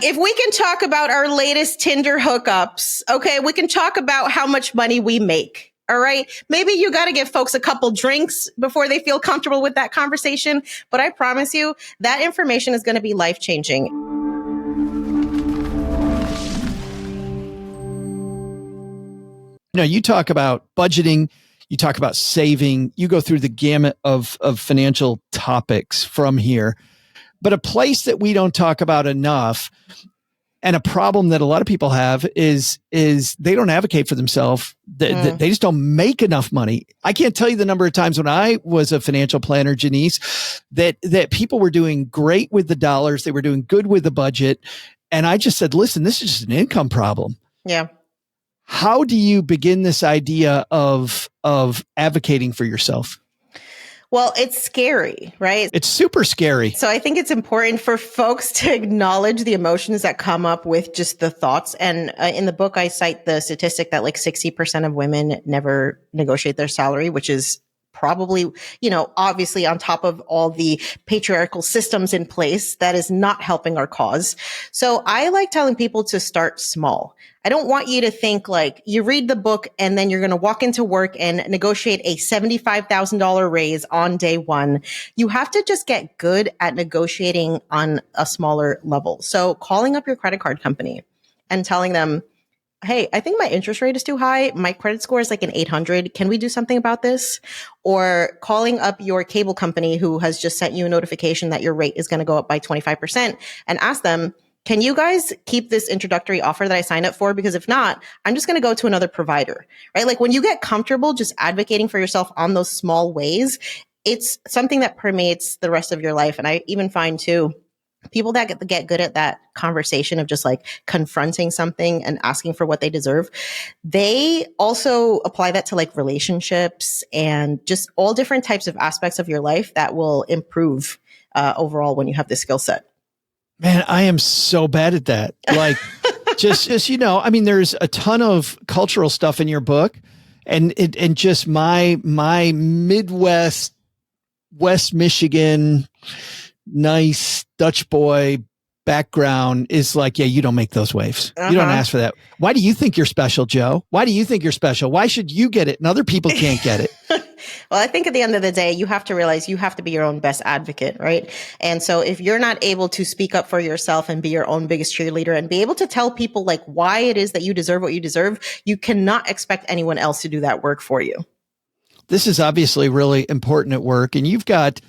If we can talk about our latest Tinder hookups, okay, we can talk about how much money we make. All right. Maybe you got to give folks a couple drinks before they feel comfortable with that conversation. But I promise you that information is going to be life-changing. You talk about budgeting, you talk about saving, you go through the gamut of financial topics from here. But a place that we don't talk about enough, and a problem that a lot of people have, is they don't advocate for themselves. They just don't make enough money. I can't tell you the number of times when I was a financial planner, Jannese, that people were doing great with the dollars. They were doing good with the budget. And I just said, listen, this is just an income problem. Yeah. How do you begin this idea of advocating for yourself? Well, it's scary, right? It's super scary. So I think it's important for folks to acknowledge the emotions that come up with just the thoughts. And in the book, I cite the statistic that like 60% of women never negotiate their salary, which is probably, obviously on top of all the patriarchal systems in place, that is not helping our cause. So I like telling people to start small. I don't want you to think like you read the book and then you're going to walk into work and negotiate a $75,000 raise on day one. You have to just get good at negotiating on a smaller level. So calling up your credit card company and telling them, hey, I think my interest rate is too high. My credit score is like an 800. Can we do something about this? Or calling up your cable company who has just sent you a notification that your rate is going to go up by 25% and ask them, can you guys keep this introductory offer that I signed up for? Because if not, I'm just going to go to another provider, right? Like when you get comfortable just advocating for yourself on those small ways, it's something that permeates the rest of your life. And I even find too, people that get good at that conversation of just like confronting something and asking for what they deserve, they also apply that to like relationships and just all different types of aspects of your life that will improve overall when you have this skill set. Man, I am so bad at that. Like just, there's a ton of cultural stuff in your book and just my Midwest, West Michigan, nice Dutch boy background is like, yeah, you don't make those waves. You don't ask for that. Why do you think you're special, Joe? Why do you think you're special? Why should you get it and other people can't get it? Well, I think at the end of the day, you have to realize you have to be your own best advocate, right? And so if you're not able to speak up for yourself and be your own biggest cheerleader and be able to tell people like why it is that you deserve what you deserve, you cannot expect anyone else to do that work for you. This is obviously really important at work, and you've got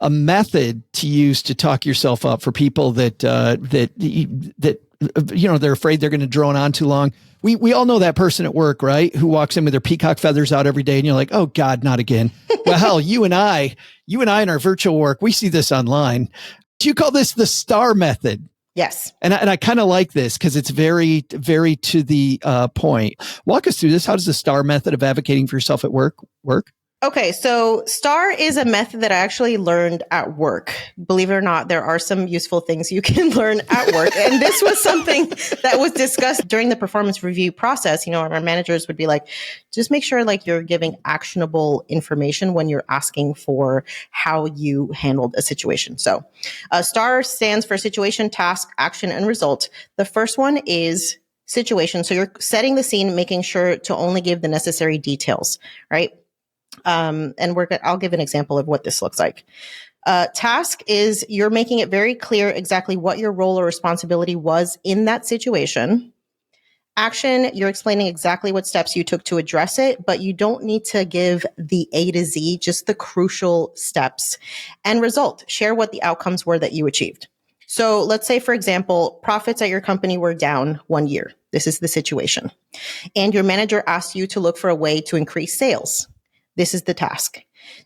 a method to use to talk yourself up for people that they're afraid they're going to drone on too long. We all know that person at work, right? Who walks in with their peacock feathers out every day and you're like, oh God, not again. Well, hell, you and I in our virtual work, we see this online. You call this the STAR method. Yes. And I kind of like this because it's very, very to the point. Walk us through this. How does the STAR method of advocating for yourself at work? Okay, so STAR is a method that I actually learned at work. Believe it or not, there are some useful things you can learn at work. And this was something that was discussed during the performance review process. Our managers would be like, just make sure like you're giving actionable information when you're asking for how you handled a situation. So STAR stands for situation, task, action, and result. The first one is situation. So you're setting the scene, making sure to only give the necessary details, right? And I'll give an example of what this looks like. Task is you're making it very clear exactly what your role or responsibility was in that situation. Action, you're explaining exactly what steps you took to address it, but you don't need to give the A to Z, just the crucial steps. And result, share what the outcomes were that you achieved. So let's say, for example, profits at your company were down 1 year. This is the situation. And your manager asked you to look for a way to increase sales. This is the task.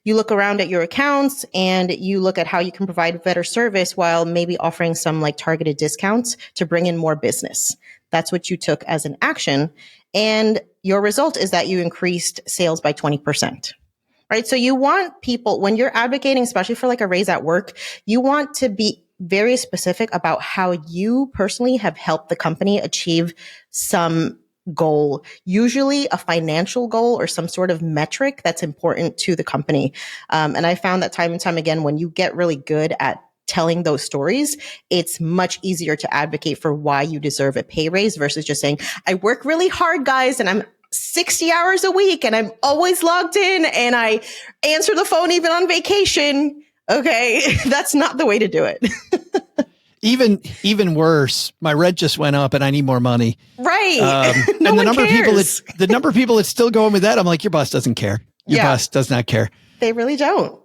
You look around at your accounts and you look at how you can provide better service while maybe offering some like targeted discounts to bring in more business. That's what you took as an action. And your result is that you increased sales by 20%. Right? So you want people, when you're advocating, especially for like a raise at work, you want to be very specific about how you personally have helped the company achieve some goal, usually a financial goal or some sort of metric that's important to the company. And I found that time and time again, when you get really good at telling those stories, it's much easier to advocate for why you deserve a pay raise versus just saying, I work really hard, guys, and I'm 60 hours a week and I'm always logged in and I answer the phone even on vacation. Okay, that's not the way to do it. Even worse, my rent just went up and I need more money. Right. No and the number of people that's still going with that, I'm like, your boss doesn't care. Your boss does not care. They really don't.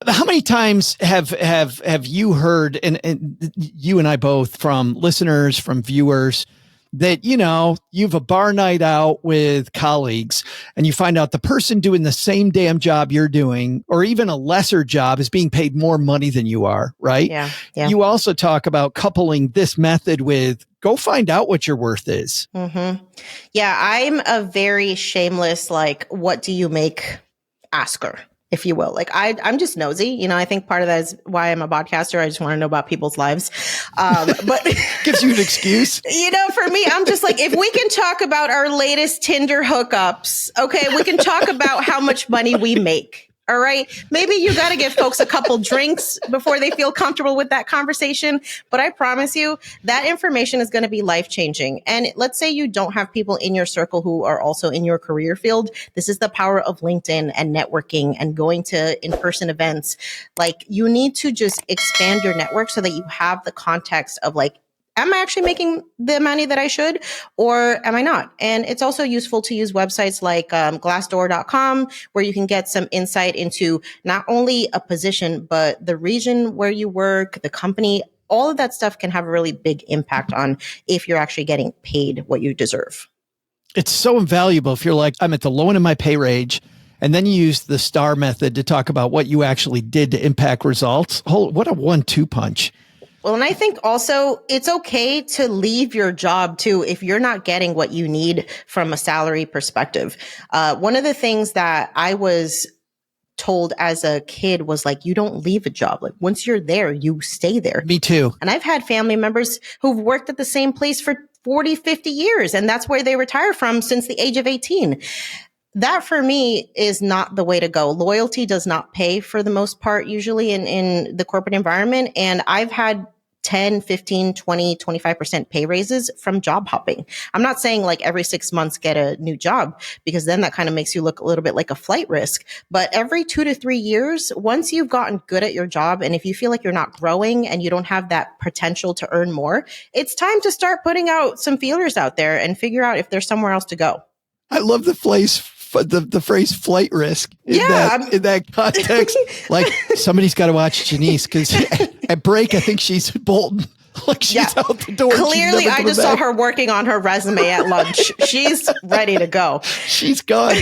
How many times have you heard, and you and I both, from listeners, from viewers, that, you have a bar night out with colleagues and you find out the person doing the same damn job you're doing, or even a lesser job, is being paid more money than you are, right? Yeah. You also talk about coupling this method with go find out what your worth is. Mm-hmm. Yeah, I'm a very shameless, like, what do you make asker, if you will. Like, I'm just nosy. I think part of that is why I'm a podcaster. I just want to know about people's lives. But gives you an excuse. For me, I'm just like, if we can talk about our latest Tinder hookups, okay, we can talk about how much money we make. All right. Maybe you got to give folks a couple drinks before they feel comfortable with that conversation. But I promise you that information is going to be life changing. And let's say you don't have people in your circle who are also in your career field. This is the power of LinkedIn and networking and going to in-person events. Like, you need to just expand your network so that you have the context of, like, am I actually making the money that I should, or am I not? And it's also useful to use websites like Glassdoor.com, where you can get some insight into not only a position, but the region where you work, the company. All of that stuff can have a really big impact on if you're actually getting paid what you deserve. It's so invaluable if you're like, I'm at the low end of my pay range, and then you use the STAR method to talk about what you actually did to impact results. What a 1-2 punch. Well, and I think also it's okay to leave your job too if you're not getting what you need from a salary perspective. One of the things that I was told as a kid was like, you don't leave a job. Like, once you're there, you stay there. Me too. And I've had family members who've worked at the same place for 40, 50 years, and that's where they retire from since the age of 18. That for me is not the way to go. Loyalty does not pay for the most part, usually in the corporate environment. And I've had 10, 15, 20, 25% pay raises from job hopping. I'm not saying like every 6 months get a new job, because then that kind of makes you look a little bit like a flight risk. But every 2 to 3 years, once you've gotten good at your job, and if you feel like you're not growing and you don't have that potential to earn more, it's time to start putting out some feelers out there and figure out if there's somewhere else to go. I love the phrase flight risk in that context. Like, somebody's got to watch Jannese, because at break, I think she's bolting. Like, she's out the door. Clearly, I just saw her working on her resume at lunch. She's ready to go. She's gone.